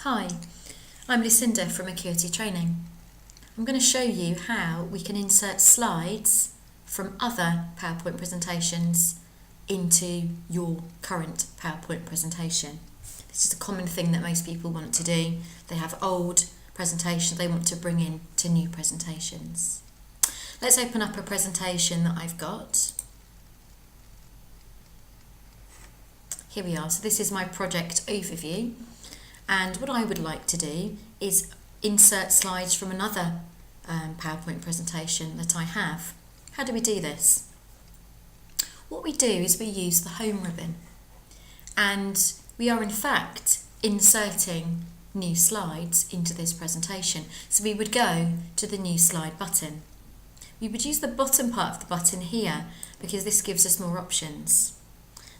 Hi, I'm Lucinda from Acuity Training. I'm going to show you how we can insert slides from other PowerPoint presentations into your current PowerPoint presentation. This is a common thing that most people want to do. They have old presentations they want to bring in to new presentations. Let's open up a presentation that I've got. Here we are. So this is my project overview. And what I would like to do is insert slides from another PowerPoint presentation that I have. How do we do this? What we do is we use the home ribbon, and we are in fact inserting new slides into this presentation. So we would go to the new slide button. We would use the bottom part of the button here because this gives us more options.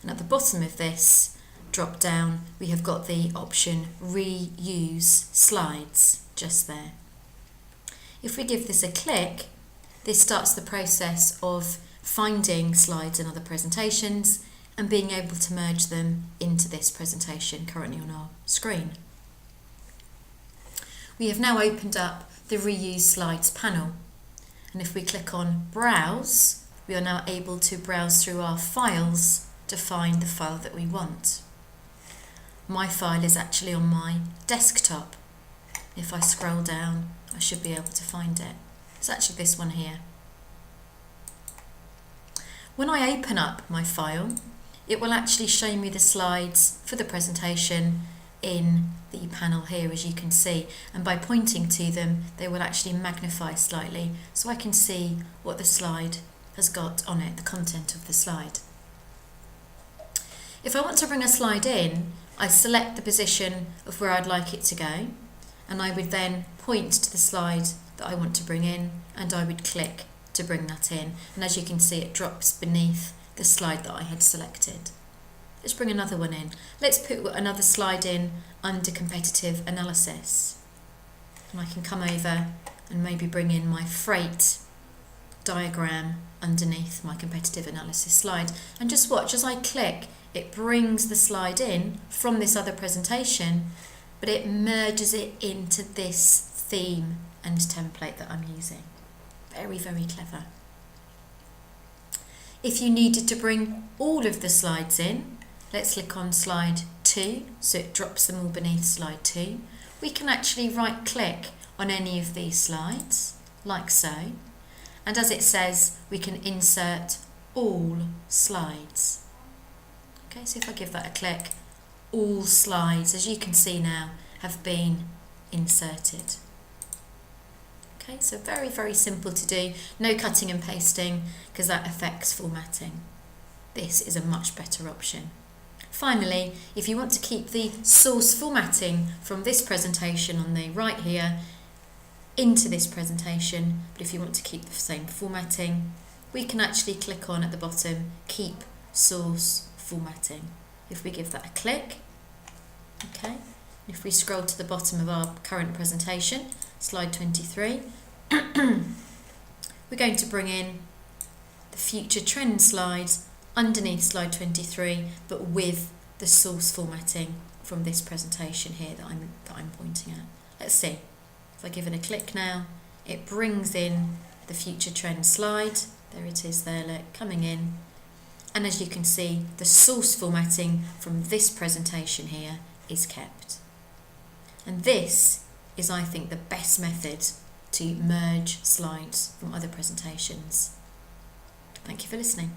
And at the bottom of this drop down, we have got the option reuse slides just there. If we give this a click, this starts the process of finding slides in other presentations and being able to merge them into this presentation currently on our screen. We have now opened up the reuse slides panel, and if we click on browse, we are now able to browse through our files to find the file that we want. My file is actually on my desktop. If I scroll down, I should be able to find it. It's actually this one here. When I open up my file, it will actually show me the slides for the presentation in the panel here, as you can see. And by pointing to them, they will actually magnify slightly so I can see what the slide has got on it, the content of the slide. If I want to bring a slide in, I select the position of where I'd like it to go, and I would then point to the slide that I want to bring in, and I would click to bring that in. And as you can see, it drops beneath the slide that I had selected. Let's bring another one in. Let's put another slide in under competitive analysis. And I can come over and maybe bring in my freight diagram underneath my competitive analysis slide. And just watch, as I click, it brings the slide in from this other presentation, but it merges it into this theme and template that I'm using. Very, very clever. If you needed to bring all of the slides in, let's click on slide 2, so it drops them all beneath slide 2. We can actually right click on any of these slides, like so, and as it says, we can insert all slides. Okay, so if I give that a click, all slides, as you can see now, have been inserted. Okay, so very, very simple to do. No cutting and pasting because that affects formatting. This is a much better option. Finally, if you want to keep the source formatting from this presentation on the right here into this presentation, but if you want to keep the same formatting, we can actually click on at the bottom, keep source formatting. If we give that a click, okay, if we scroll to the bottom of our current presentation, slide 23, we're going to bring in the future trend slides underneath slide 23, but with the source formatting from this presentation here that I'm pointing at. Let's see. If I give it a click now, it brings in the future trend slide. There it is there, look, coming in. And as you can see, the source formatting from this presentation here is kept. And this is, I think, the best method to merge slides from other presentations. Thank you for listening.